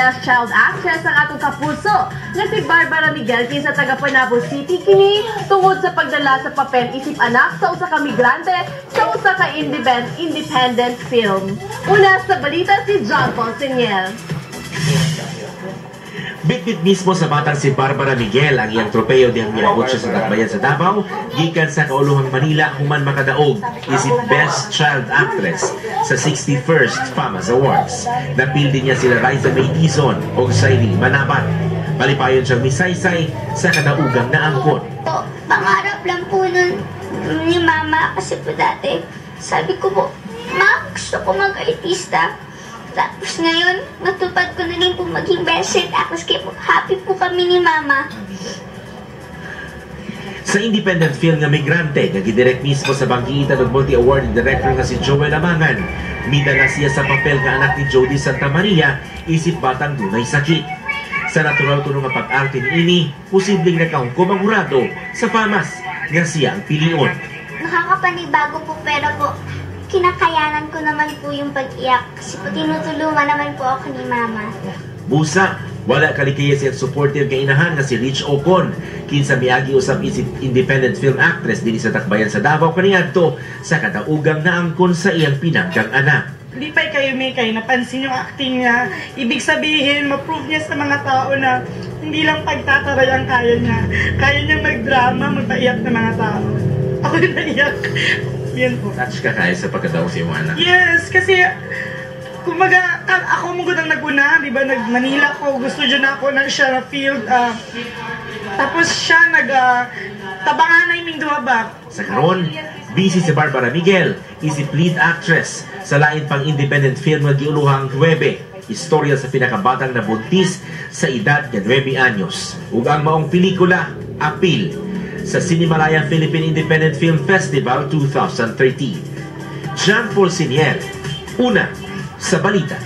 Child actress ang atong kapuso nga si Barbara Miguel kinsa taga Panabo City kini tungod sa pagdala sa papel isip anak sa usa ka migrante sa usa ka independent film. Una sa balita si John Paul Siniel. Bitbit mismo sa batang si Barbara Miguel ang iyang tropeyo diyang ginabot siya sa Tacbayan sa Davao gikan sa kauluhang Manila human makadaog isip Best Child Actress sa 61st FAMAS Awards. Napildi niya sila Liza May Dizon o Sailin Manabat. Palipayon siyang misaysay sa kadaugang na angkon. Pangarap lang po nun ni Mama kasi po dati sabi ko po, Ma, gusto ko mag-artista. Tapos ngayon, matupad ko na rin po maging best child actress kaya po happy po kami ni Mama. Sa independent film nga Migrante, nagidirect mismo sa banggitan ng multi-awarded director na si Joel Amangan, mida na siya sa papel nga anak ni Jody Santa Maria, isip batang dunay sakit. Sa natural kuno nga pag-arte ni ini, posibleng nakahungkom ang hurado sa FAMAS nga siya ang pilion. Nakakapanibago po pero po, kinakayanan ko naman po yung pag-iyak kasi po tinutulungan naman po ako ni Mama. Busa, wala kalikaya siyang supportive nga inahan na si Rich Ocon. Kinsa miagi usab isip independent film actress din sa Tacbayan sa Davao kaniadto sa kadaugang na angkon sa iyang pinanggang anak. Hindi pa kayo may napansin yung acting niya. Ibig sabihin, ma-prove niya sa mga tao na hindi lang pagtataray ang kaya niya. Kaya niya magdrama, magpaiyak ng mga tao. Ako yung naiyak. Yan po. Touch ka kaya sa pagkadaong sa iyong anak? Yes, kasi kumaga, ako mong gudang naguna, di ba, nag-Manila ko, gusto dyan ako na siya na field. Tapos siya tabangan na yung duhabak. Sa karon, busy si Barbara Miguel, isip lead actress sa lain pang independent film nga giuluhang 9. Istorya sa pinakabatang na buntis sa edad nga 9 anyos. Ug ang maong pelikula, Appeal, sa Cinemalaya Philippine Independent Film Festival 2013. John Paul Siniel, una sa balita.